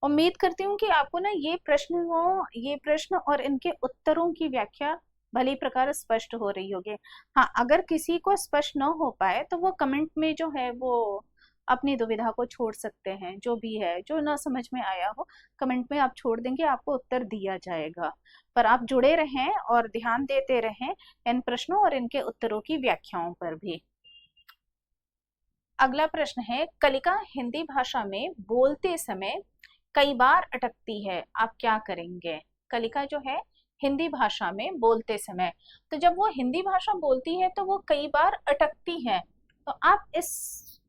उम्मीद करती हूँ कि आपको ना ये प्रश्न और इनके उत्तरों की व्याख्या भली प्रकार स्पष्ट हो रही होगी। हाँ, अगर किसी को स्पष्ट न हो पाए तो वो कमेंट में जो है वो अपनी दुविधा को छोड़ सकते हैं। जो भी है, जो ना समझ में आया हो, कमेंट में आप छोड़ देंगे, आपको उत्तर दिया जाएगा। पर आप जुड़े रहें और ध्यान देते रहें इन प्रश्नों और इनके उत्तरों की व्याख्याओं पर भी। अगला प्रश्न है, कलिका हिंदी भाषा में बोलते समय कई बार अटकती है, आप क्या करेंगे? कलिका जो है हिंदी भाषा में बोलते समय, तो जब वो हिंदी भाषा बोलती है तो वो कई बार अटकती है। तो आप इस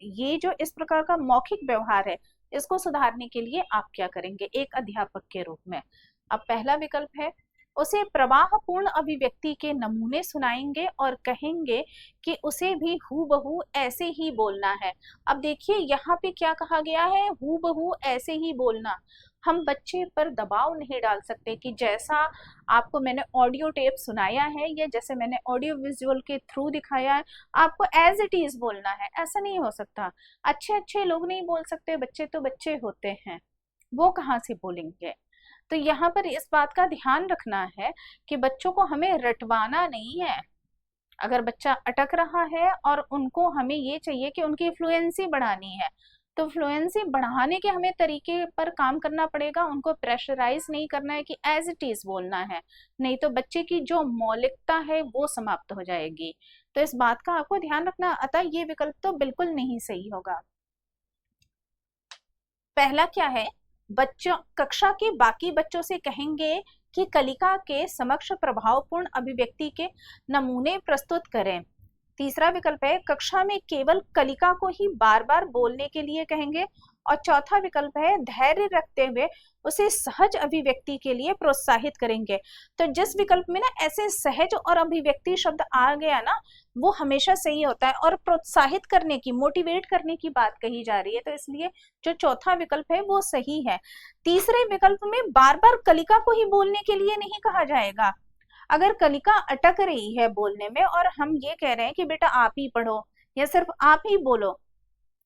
ये जो इस प्रकार का मौखिक व्यवहार है, इसको सुधारने के लिए आप क्या करेंगे एक अध्यापक के रूप में? अब पहला विकल्प है, उसे प्रवाहपूर्ण अभिव्यक्ति के नमूने सुनाएंगे और कहेंगे कि उसे भी हूबहू ऐसे ही बोलना है। अब देखिए यहाँ पे क्या कहा गया है, हूबहू ऐसे ही बोलना। हम बच्चे पर दबाव नहीं डाल सकते कि जैसा आपको मैंने ऑडियो टेप सुनाया है या जैसे मैंने ऑडियो विजुअल के थ्रू दिखाया है, आपको एज इट इज बोलना है, ऐसा नहीं हो सकता। अच्छे अच्छे लोग नहीं बोल सकते, बच्चे तो बच्चे होते हैं, वो कहाँ से बोलेंगे? तो यहाँ पर इस बात का ध्यान रखना है कि बच्चों को हमें रटवाना नहीं है। अगर बच्चा अटक रहा है और उनको हमें ये चाहिए कि उनकी फ्लुएंसी बढ़ानी है, तो फ्लुएंसी बढ़ाने के हमें तरीके पर काम करना पड़ेगा। उनको प्रेशराइज नहीं करना है कि एज इट इज बोलना है, नहीं तो बच्चे की जो मौलिकता है वो समाप्त हो जाएगी। तो इस बात का आपको ध्यान रखना। अतः ये विकल्प तो बिल्कुल नहीं सही होगा। पहला क्या है, बच्चों कक्षा के बाकी बच्चों से कहेंगे कि कलिका के समक्ष प्रभावपूर्ण अभिव्यक्ति के नमूने प्रस्तुत करें। तीसरा विकल्प है, कक्षा में केवल कलिका को ही बार बार बोलने के लिए कहेंगे। और चौथा विकल्प है, धैर्य रखते हुए उसे सहज अभिव्यक्ति के लिए प्रोत्साहित करेंगे। तो जिस विकल्प में ना ऐसे सहज और अभिव्यक्ति शब्द आ गया ना, वो हमेशा सही होता है और प्रोत्साहित करने की, मोटिवेट करने की बात कही जा रही है, तो इसलिए जो चौथा विकल्प है वो सही है। तीसरे विकल्प में बार बार कलिका को ही बोलने के लिए नहीं कहा जाएगा। अगर कलिका अटक रही है बोलने में और हम ये कह रहे हैं कि बेटा आप ही पढ़ो या सिर्फ आप ही बोलो,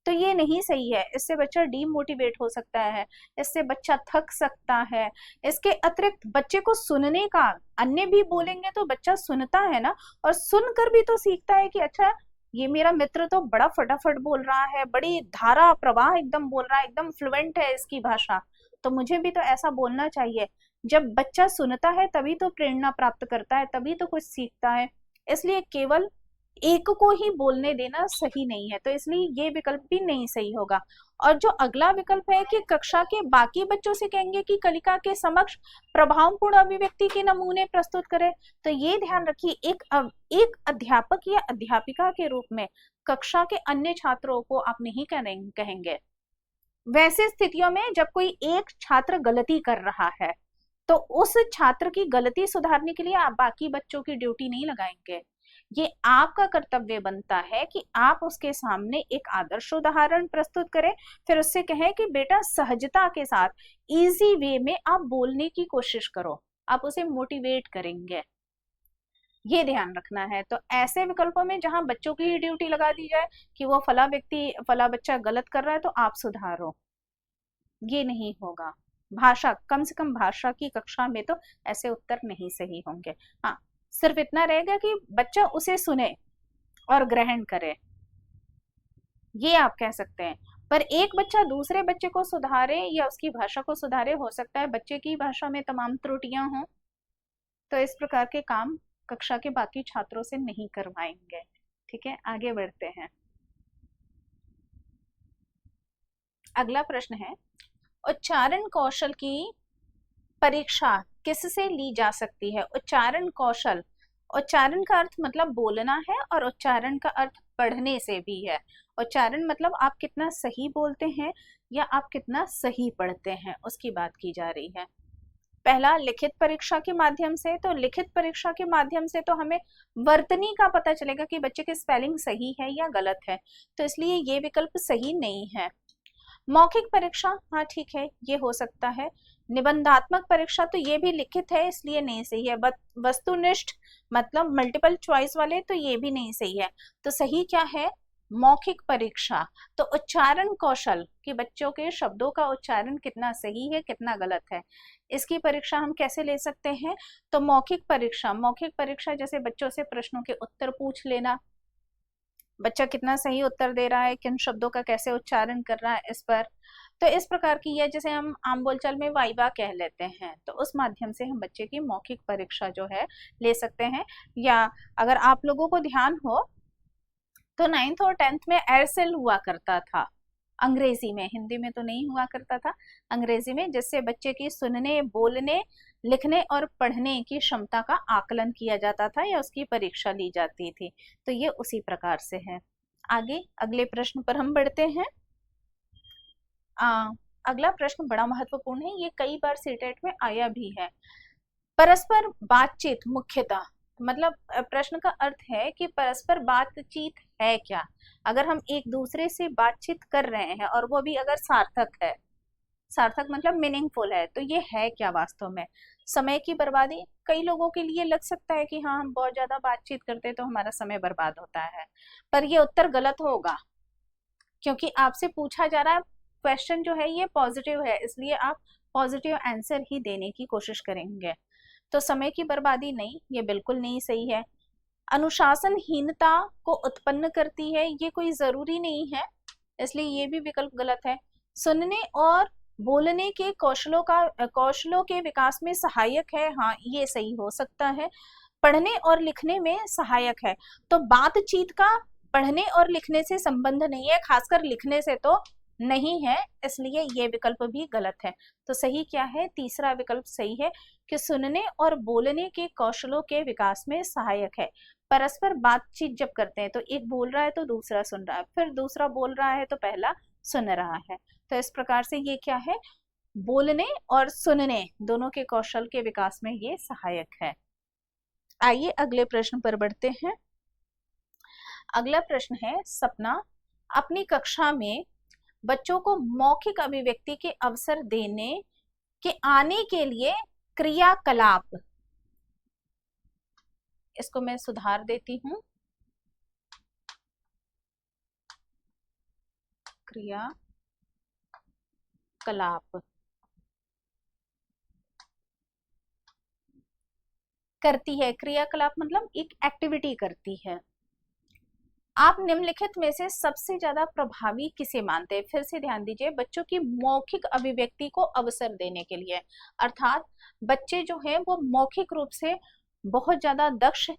तो ये नहीं सही है। इससे बच्चा डीमोटिवेट हो सकता है, इससे बच्चा थक सकता है। इसके अतिरिक्त बच्चे को सुनने का, अन्य भी बोलेंगे तो बच्चा सुनता है ना, और सुनकर भी तो सीखता है कि अच्छा ये मेरा मित्र तो बड़ा फटाफट बोल रहा है, बड़ी धारा प्रवाह एकदम बोल रहा है, एकदम फ्लुएंट है इसकी भाषा, तो मुझे भी तो ऐसा बोलना चाहिए। जब बच्चा सुनता है तभी तो प्रेरणा प्राप्त करता है, तभी तो कुछ सीखता है। इसलिए केवल एक को ही बोलने देना सही नहीं है, तो इसलिए ये विकल्प भी नहीं सही होगा। और जो अगला विकल्प है कि कक्षा के बाकी बच्चों से कहेंगे कि कलिका के समक्ष प्रभावपूर्ण अभिव्यक्ति के नमूने प्रस्तुत करें, तो ये ध्यान रखिए एक अध्यापक या अध्यापिका के रूप में कक्षा के अन्य छात्रों को आप नहीं कहेंगे। वैसे स्थितियों में जब कोई एक छात्र गलती कर रहा है तो उस छात्र की गलती सुधारने के लिए आप बाकी बच्चों की ड्यूटी नहीं लगाएंगे। ये आपका कर्तव्य बनता है कि आप उसके सामने एक आदर्श उदाहरण प्रस्तुत करें, फिर उससे कहें कि बेटा सहजता के साथ इजी वे में आप बोलने की कोशिश करो, आप उसे मोटिवेट करेंगे। ये ध्यान रखना है। तो ऐसे विकल्पों में जहां बच्चों की ही ड्यूटी लगा दी जाए कि वो फला बच्चा गलत कर रहा है तो आप सुधारो, ये नहीं होगा। भाषा, कम से कम भाषा की कक्षा में तो ऐसे उत्तर नहीं सही होंगे। हाँ, सिर्फ इतना रहेगा कि बच्चा उसे सुने और ग्रहण करे, ये आप कह सकते हैं। पर एक बच्चा दूसरे बच्चे को सुधारे या उसकी भाषा को सुधारे, हो सकता है बच्चे की भाषा में तमाम त्रुटियां हों, तो इस प्रकार के काम कक्षा के बाकी छात्रों से नहीं करवाएंगे। ठीक है, आगे बढ़ते हैं। अगला प्रश्न है, उच्चारण कौशल की परीक्षा किससे ली जा सकती है? उच्चारण कौशल, उच्चारण का अर्थ मतलब बोलना है और उच्चारण का अर्थ पढ़ने से भी है। उच्चारण मतलब आप कितना सही बोलते हैं या आप कितना सही पढ़ते हैं, उसकी बात की जा रही है। पहला लिखित परीक्षा के माध्यम से, तो लिखित परीक्षा के माध्यम से तो हमें वर्तनी का पता चलेगा कि बच्चे की स्पेलिंग सही है या गलत है, तो इसलिए ये विकल्प सही नहीं है। मौखिक परीक्षा, हाँ ठीक है, ये हो सकता है। निबंधात्मक परीक्षा, तो ये भी लिखित है इसलिए नहीं सही है। वस्तुनिष्ठ मतलब मल्टीपल चॉइस वाले, तो ये भी नहीं सही है। तो सही क्या है? मौखिक परीक्षा। तो उच्चारण कौशल कि बच्चों के शब्दों का उच्चारण कितना सही है कितना गलत है, इसकी परीक्षा हम कैसे ले सकते हैं? तो मौखिक परीक्षा, मौखिक परीक्षा जैसे बच्चों से प्रश्नों के उत्तर पूछ लेना, बच्चा कितना सही उत्तर दे रहा है, किन शब्दों का कैसे उच्चारण कर रहा है, इस पर। तो इस प्रकार की, या जैसे हम आम बोलचाल में वाइवा कह लेते हैं, तो उस माध्यम से हम बच्चे की मौखिक परीक्षा जो है ले सकते हैं। या अगर आप लोगों को ध्यान हो तो 9th और 10th में एयरसेल हुआ करता था अंग्रेजी में, हिंदी में तो नहीं हुआ करता था, अंग्रेजी में, जिससे बच्चे की सुनने, बोलने, लिखने और पढ़ने की क्षमता का आकलन किया जाता था या उसकी परीक्षा ली जाती थी। तो ये उसी प्रकार से है। आगे अगले प्रश्न पर हम बढ़ते हैं। अगला प्रश्न बड़ा महत्वपूर्ण है, ये कई बार सीटेट में आया भी है। परस्पर बातचीत मुख्यतः, मतलब प्रश्न का अर्थ है कि परस्पर बातचीत है क्या? अगर हम एक दूसरे से बातचीत कर रहे हैं और वो भी अगर सार्थक है, सार्थक मतलब मीनिंगफुल है, तो ये है क्या वास्तव में? समय की बर्बादी, कई लोगों के लिए लग सकता है कि हाँ हम बहुत ज्यादा बातचीत करते हैं तो हमारा समय बर्बाद होता है, पर ये उत्तर गलत होगा, क्योंकि आपसे पूछा जा रहा है, क्वेश्चन जो है ये पॉजिटिव है, इसलिए आप पॉजिटिव आंसर ही देने की कोशिश करेंगे। तो समय की बर्बादी नहीं, ये बिल्कुल नहीं सही है। अनुशासनहीनता को उत्पन्न करती है, ये कोई जरूरी नहीं है, इसलिए ये भी विकल्प गलत है। सुनने और बोलने के कौशलों के विकास में सहायक है, हाँ ये सही हो सकता है। पढ़ने और लिखने में सहायक है, तो बातचीत का पढ़ने और लिखने से संबंध नहीं है, खासकर लिखने से तो नहीं है, इसलिए ये विकल्प भी गलत है। तो सही क्या है? तीसरा विकल्प सही है कि सुनने और बोलने के कौशलों के विकास में सहायक है। परस्पर बातचीत जब करते हैं तो एक बोल रहा है तो दूसरा सुन रहा है, फिर दूसरा बोल रहा है तो पहला सुन रहा है, तो इस प्रकार से ये क्या है? बोलने और सुनने दोनों के कौशल के विकास में ये सहायक है। आइए अगले प्रश्न पर बढ़ते हैं। अगला प्रश्न है, सपना अपनी कक्षा में बच्चों को मौखिक अभिव्यक्ति के अवसर देने के आने के लिए क्रियाकलाप, इसको मैं सुधार देती हूं, क्रियाकलाप करती है। क्रियाकलाप मतलब एक एक्टिविटी करती है। आप निम्नलिखित में से सबसे ज्यादा प्रभावी किसे मानते हैं? फिर से ध्यान दीजिए, बच्चों की मौखिक अभिव्यक्ति को अवसर देने के लिए, अर्थात बच्चे जो है वो मौखिक रूप से बहुत ज्यादा दक्ष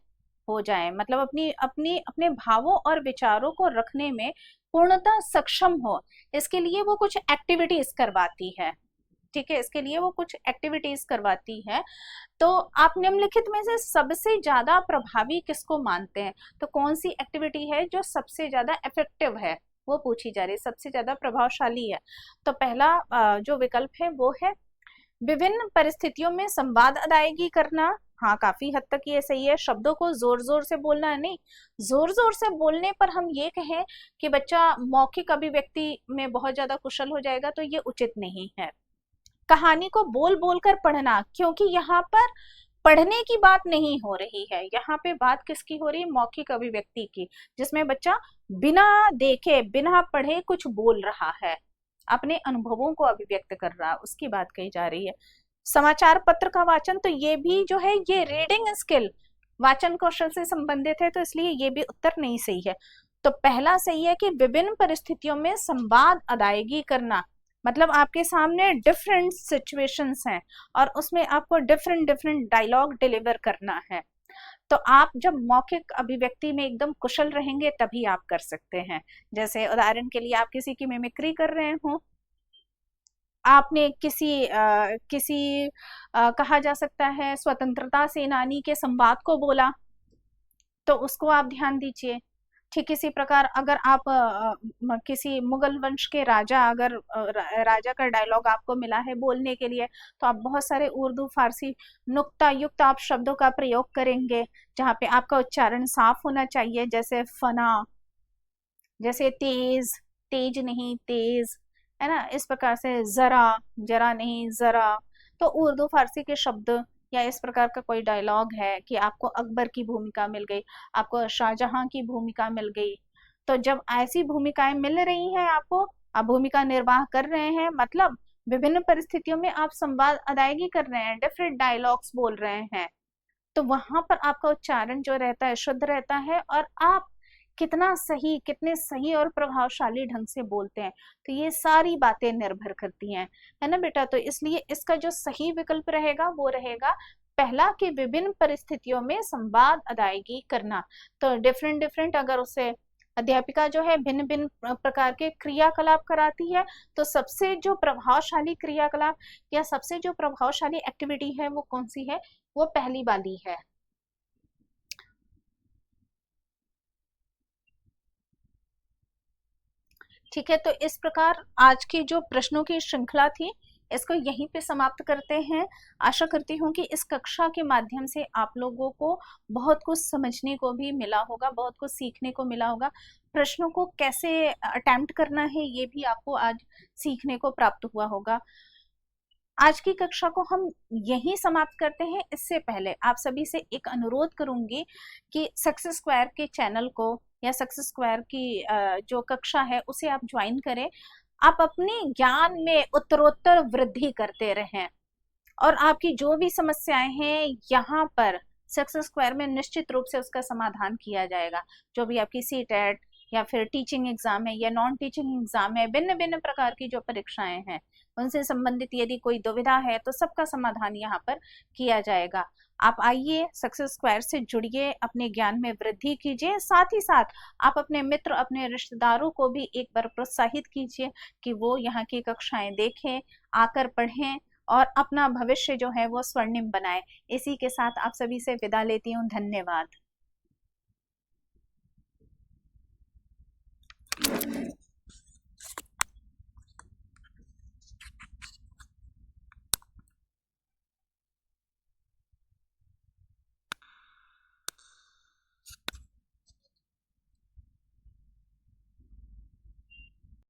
हो जाएं, मतलब अपने भावों और विचारों को रखने में पूर्णतः सक्षम हो, इसके लिए वो कुछ एक्टिविटीज करवाती है। ठीक है, इसके लिए वो कुछ एक्टिविटीज करवाती है। तो आप निम्नलिखित में से सबसे ज्यादा प्रभावी किसको मानते हैं? तो कौन सी एक्टिविटी है जो सबसे ज्यादा इफेक्टिव है, वो पूछी जा रही है, सबसे ज्यादा प्रभावशाली है। तो पहला जो विकल्प है वो है विभिन्न परिस्थितियों में संवाद अदायगी करना, हाँ काफी हद तक ये सही है। शब्दों को जोर जोर से बोलना है, नहीं, जोर जोर से बोलने पर हम ये कहें कि बच्चा मौखिक अभिव्यक्ति में बहुत ज्यादा कुशल हो जाएगा, तो ये उचित नहीं है। कहानी को बोल बोल कर पढ़ना, क्योंकि यहाँ पर पढ़ने की बात नहीं हो रही है, यहाँ पे बात किसकी हो रही है? मौखिक अभिव्यक्ति की, जिसमें बच्चा बिना देखे बिना पढ़े कुछ बोल रहा है, अपने अनुभवों को अभिव्यक्त कर रहा है, उसकी बात कही जा रही है। समाचार पत्र का वाचन, तो ये भी जो है ये रीडिंग स्किल, वाचन कौशल से संबंधित है, तो इसलिए ये भी उत्तर नहीं सही है। तो पहला सही है कि विभिन्न परिस्थितियों में संवाद अदायगी करना, मतलब आपके सामने डिफरेंट सिचुएशंस हैं और उसमें आपको डिफरेंट डिफरेंट डायलॉग डिलीवर करना है, तो आप जब मौखिक अभिव्यक्ति में एकदम कुशल रहेंगे तभी आप कर सकते हैं। जैसे उदाहरण के लिए आप किसी की मिमिक्री कर रहे हो, आपने किसी कहा जा सकता है स्वतंत्रता सेनानी के संवाद को बोला, तो उसको आप ध्यान दीजिए। ठीक इसी प्रकार अगर आप किसी मुगल वंश के राजा, अगर राजा का डायलॉग आपको मिला है बोलने के लिए, तो आप बहुत सारे उर्दू फारसी नुक्ता युक्त आप शब्दों का प्रयोग करेंगे, जहाँ पे आपका उच्चारण साफ होना चाहिए, जैसे फना, जैसे तेज, तेज नहीं तेज, है ना, इस प्रकार से जरा, जरा नहीं जरा। तो उर्दू फारसी के शब्द, या इस प्रकार का कोई डायलॉग है कि आपको अकबर की भूमिका मिल गई, आपको शाहजहां की भूमिका मिल गई, तो जब ऐसी भूमिकाएं मिल रही हैं आपको, आप भूमिका निर्वाह कर रहे हैं, मतलब विभिन्न परिस्थितियों में आप संवाद अदायगी कर रहे हैं, डिफरेंट डायलॉग्स बोल रहे हैं, तो वहां पर आपका उच्चारण जो रहता है शुद्ध रहता है, और आप कितना सही, कितने सही और प्रभावशाली ढंग से बोलते हैं, तो ये सारी बातें निर्भर करती हैं, है ना बेटा। तो इसलिए इसका जो सही विकल्प रहेगा वो रहेगा पहला, कि विभिन्न परिस्थितियों में संवाद अदायगी करना। तो डिफरेंट डिफरेंट अगर उसे अध्यापिका जो है भिन्न भिन्न प्रकार के क्रियाकलाप कराती है, तो सबसे जो प्रभावशाली क्रियाकलाप या सबसे जो प्रभावशाली एक्टिविटी है वो कौन सी है, वो पहली वाली है। ठीक है, तो इस प्रकार आज की जो प्रश्नों की श्रृंखला थी, इसको यहीं पे समाप्त करते हैं। आशा करती हूँ कि इस कक्षा के माध्यम से आप लोगों को बहुत कुछ समझने को भी मिला होगा, बहुत कुछ सीखने को मिला होगा। प्रश्नों को कैसे अटेम्प्ट करना है ये भी आपको आज सीखने को प्राप्त हुआ होगा। आज की कक्षा को हम यहीं समाप्त करते हैं। इससे पहले आप सभी से एक अनुरोध करूंगी कि सक्सेस स्क्वायर के चैनल को या सक्सेस स्क्वायर की जो कक्षा है उसे आप ज्वाइन करें। आप अपने ज्ञान में उत्तरोत्तर वृद्धि करते रहें, और आपकी जो भी समस्याएं हैं यहाँ पर सक्सेस स्क्वायर में निश्चित रूप से उसका समाधान किया जाएगा। जो भी आपकी सीटेट या फिर टीचिंग एग्जाम है या नॉन टीचिंग एग्जाम है, भिन्न भिन्न प्रकार की जो परीक्षाएं हैं उनसे संबंधित यदि कोई दुविधा है तो सबका समाधान यहाँ पर किया जाएगा। आप आइए, सक्सेस स्क्वायर से जुड़िए, अपने ज्ञान में वृद्धि कीजिए, साथ ही साथ आप अपने मित्र, अपने रिश्तेदारों को भी एक बार प्रोत्साहित कीजिए कि वो यहाँ की कक्षाएं देखें, आकर पढ़ें और अपना भविष्य जो है वो स्वर्णिम बनाए। इसी के साथ आप सभी से विदा लेती हूँ। धन्यवाद।